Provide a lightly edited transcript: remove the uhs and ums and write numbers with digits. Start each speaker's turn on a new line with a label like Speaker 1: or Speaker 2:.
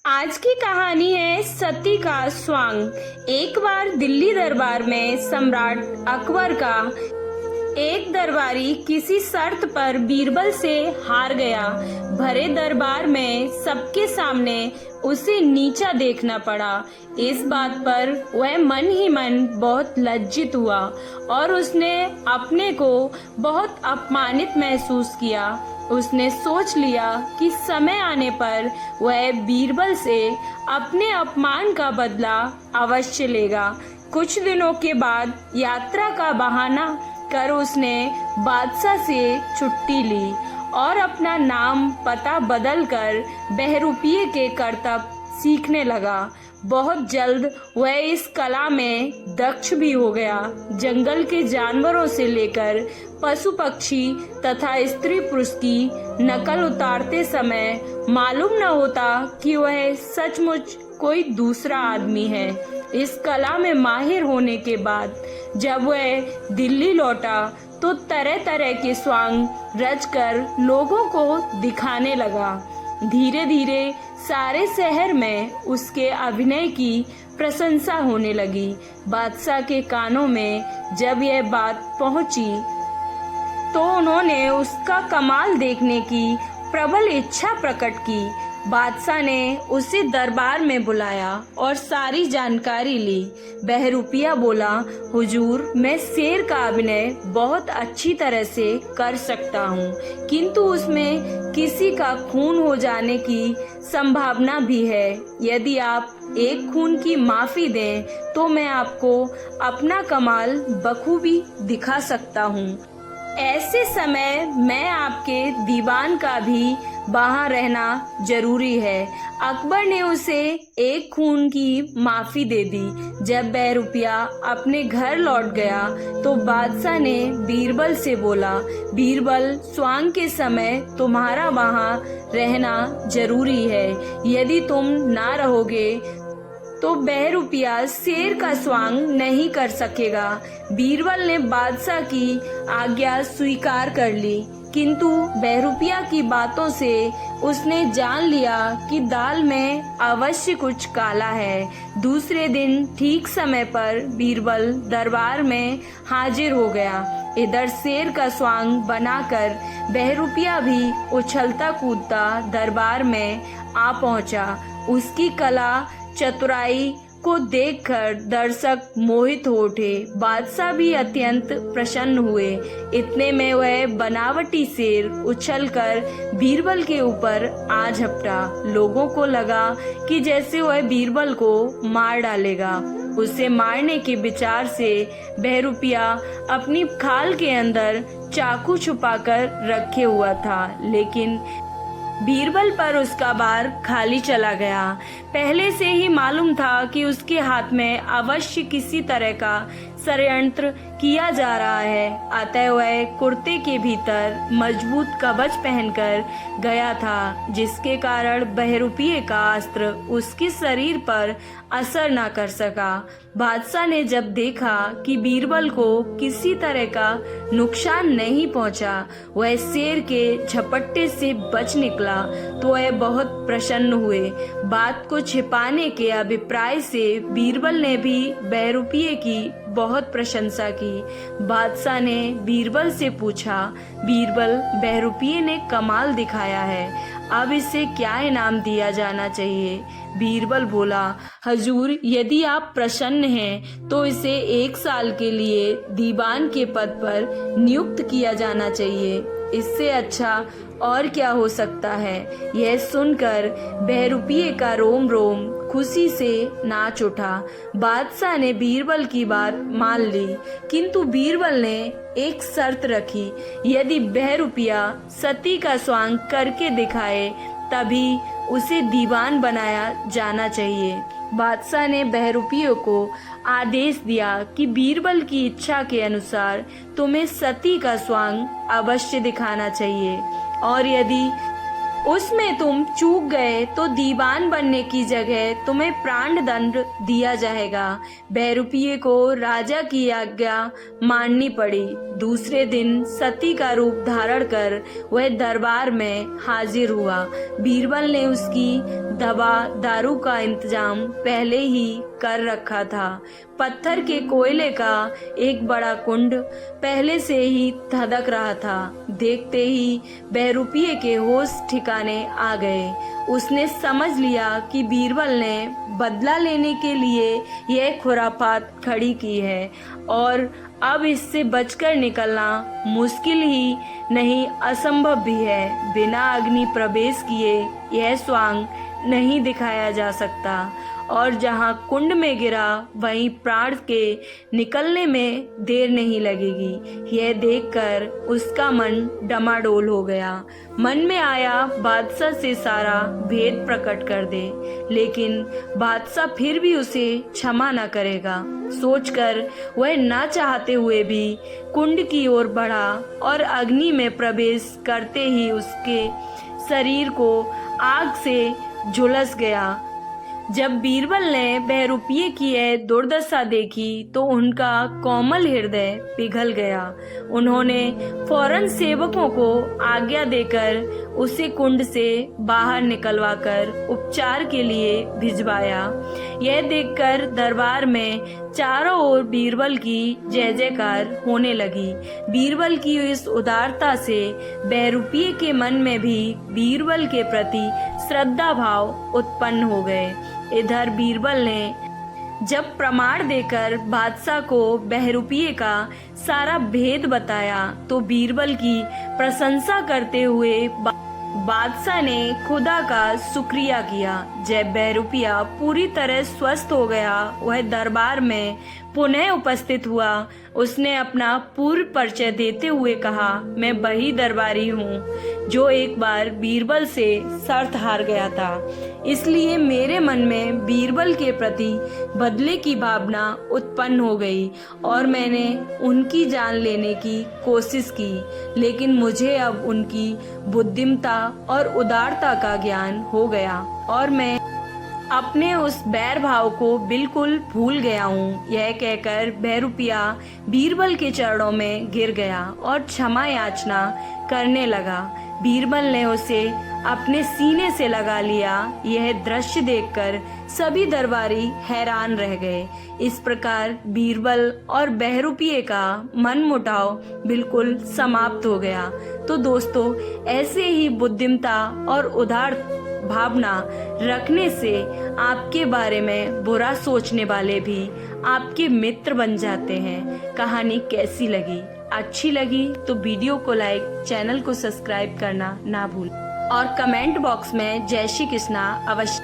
Speaker 1: आज की कहानी है सती का स्वांग। एक बार दिल्ली दरबार में सम्राट अकबर का एक दरबारी किसी शर्त पर बीरबल से हार गया। भरे दरबार में सबके सामने उसे नीचा देखना पड़ा। इस बात पर वह मन ही मन बहुत लज्जित हुआ और उसने अपने को बहुत अपमानित महसूस किया। उसने सोच लिया कि समय आने पर वह बीरबल से अपने अपमान का बदला अवश्य लेगा। कुछ दिनों के बाद यात्रा का बहाना कर उसने बादशाह से छुट्टी ली और अपना नाम पता बदलकर बहरूपिये के करतब सीखने लगा। बहुत जल्द वह इस कला में दक्ष भी हो गया। जंगल के जानवरों से लेकर पशु पक्षी तथा स्त्री पुरुष की नकल उतारते समय मालूम न होता कि वह सचमुच कोई दूसरा आदमी है। इस कला में माहिर होने के बाद जब वह दिल्ली लौटा तो तरह तरह के स्वांग रचकर लोगों को दिखाने लगा। धीरे धीरे सारे शहर में उसके अभिनय की प्रशंसा होने लगी। बादशाह के कानों में जब यह बात पहुंची तो उन्होंने उसका कमाल देखने की प्रबल इच्छा प्रकट की। बादशाह ने उसे दरबार में बुलाया और सारी जानकारी ली। बहरूपिया बोला, हुजूर, मैं शेर का अभिनय बहुत अच्छी तरह से कर सकता हूँ, किंतु उसमें किसी का खून हो जाने की संभावना भी है। यदि आप एक खून की माफी दें तो मैं आपको अपना कमाल बखूबी दिखा सकता हूँ। ऐसे समय में आपके दीवान का भी वहाँ रहना जरूरी है। अकबर ने उसे एक खून की माफी दे दी। जब बहरूपिया अपने घर लौट गया तो बादशाह ने बीरबल से बोला, बीरबल, स्वांग के समय तुम्हारा वहाँ रहना जरूरी है। यदि तुम ना रहोगे तो बहरूपिया शेर का स्वांग नहीं कर सकेगा। बीरबल ने बादशाह की आज्ञा स्वीकार कर ली, किंतु बहरूपिया की बातों से उसने जान लिया कि दाल में अवश्य कुछ काला है। दूसरे दिन ठीक समय पर बीरबल दरबार में हाजिर हो गया। इधर शेर का स्वांग बनाकर बहरूपिया भी उछलता कूदता दरबार में आ पहुंचा। उसकी कला चतुराई को देखकर दर्शक मोहित हो उठे। बादशाह भी अत्यंत प्रसन्न हुए। इतने में वह बनावटी शेर उछलकर बीरबल के ऊपर आ झपटा। लोगों को लगा कि जैसे वह बीरबल को मार डालेगा। उसे मारने के विचार से बहरूपिया अपनी खाल के अंदर चाकू छुपाकर रखे हुआ था, लेकिन बीरबल पर उसका बार खाली चला गया। पहले से ही मालूम था कि उसके हाथ में अवश्य किसी तरह का षड्यंत्र किया जा रहा है। अतः वह कुर्ते के भीतर मजबूत कवच पहनकर गया था, जिसके कारण बहरूपिये का अस्त्र उसके शरीर पर असर न कर सका। बादशाह ने जब देखा कि बीरबल को किसी तरह का नुकसान नहीं पहुंचा, वह शेर के झपट्टे से बच निकला, तो वह बहुत प्रसन्न हुए। बात को छिपाने के अभिप्राय से बीरबल ने भी बहरूपिये की बहुत प्रशंसा की। बादशाह ने बीरबल से पूछा, बीरबल, बहरूपिये ने कमाल दिखाया है, अब इसे क्या इनाम दिया जाना चाहिए? बीरबल बोला, हजूर, यदि आप प्रसन्न हैं तो इसे 1 साल के लिए दीवान के पद पर नियुक्त किया जाना चाहिए। इससे अच्छा और क्या हो सकता है? यह सुनकर बहरूपिये का रोम रोम खुशी से नाच उठा। बादशाह ने बीरबल की बात मान ली, किंतु बीरबल ने एक शर्त रखी, यदि बहरूपिया सती का स्वांग करके दिखाए तभी उसे दीवान बनाया जाना चाहिए। बादशाह ने बहरूपियों को आदेश दिया कि बीरबल की इच्छा के अनुसार तुम्हें सती का स्वांग अवश्य दिखाना चाहिए, और यदि उसमें तुम चूक गए तो दीवान बनने की जगह तुम्हें प्राण दंड दिया जाएगा। बहरूपिये को राजा की आज्ञा माननी पड़ी। दूसरे दिन सती का रूप धारण कर वह दरबार में हाजिर हुआ। बीरबल ने उसकी दवा दारू का इंतजाम पहले ही कर रखा था। पत्थर के कोयले का एक बड़ा कुंड पहले से ही धधक रहा था। देखते ही बहरूपिये के होश ठिकाने आ गए। उसने समझ लिया कि बीरबल ने बदला लेने के लिए यह खुरापात खड़ी की है और अब इससे बचकर निकलना मुश्किल ही नहीं असंभव भी है। बिना अग्नि प्रवेश किए यह स्वांग नहीं दिखाया जा सकता और जहाँ कुंड में गिरा वहीं प्राण के निकलने में देर नहीं लगेगी। यह देखकर उसका मन डमाडोल हो गया। मन में आया बादशाह से सारा भेद प्रकट कर दे, लेकिन बादशाह फिर भी उसे क्षमा न करेगा। सोचकर वह ना चाहते हुए भी कुंड की ओर बढ़ा और अग्नि में प्रवेश करते ही उसके शरीर को आग से झुलस गया। जब बीरबल ने बहरूपिये की यह दुर्दशा देखी तो उनका कोमल हृदय पिघल गया। उन्होंने फौरन सेवकों को आज्ञा देकर उसे कुंड से बाहर निकलवाकर उपचार के लिए भिजवाया। यह देखकर दरबार में चारों ओर बीरबल की जय जयकार होने लगी। बीरबल की इस उदारता से बहरूपिये के मन में भी बीरबल के प्रति श्रद्धा भाव उत्पन्न हो गए। इधर बीरबल ने जब प्रमाण देकर बादशाह को बहरूपिये का सारा भेद बताया तो बीरबल की प्रशंसा करते हुए बादशाह ने खुदा का शुक्रिया किया। जब बहरूपिया पूरी तरह स्वस्थ हो गया, वह दरबार में पुनः उपस्थित हुआ। उसने अपना पूर्व परिचय देते हुए कहा, मैं वही दरबारी हूँ जो एक बार बीरबल से शर्त हार गया था। इसलिए मेरे मन में बीरबल के प्रति बदले की भावना उत्पन्न हो गई और मैंने उनकी जान लेने की कोशिश की, लेकिन मुझे अब उनकी बुद्धिमत्ता और उदारता का ज्ञान हो गया और मैं अपने उस बैर भाव को बिल्कुल भूल गया हूँ। यह कहकर बहरूपिया बीरबल के चरणों में गिर गया और क्षमा याचना करने लगा। बीरबल ने उसे अपने सीने से लगा लिया। यह दृश्य देखकर सभी दरबारी हैरान रह गए। इस प्रकार बीरबल और बहरूपिये का मनमुटाव बिल्कुल समाप्त हो गया। तो दोस्तों, ऐसे ही बुद्धिमत्ता और उदार भावना रखने से आपके बारे में बुरा सोचने वाले भी आपके मित्र बन जाते हैं। कहानी कैसी लगी? अच्छी लगी तो वीडियो को लाइक, चैनल को सब्सक्राइब करना ना भूलें और कमेंट बॉक्स में जय श्री कृष्णा अवश्य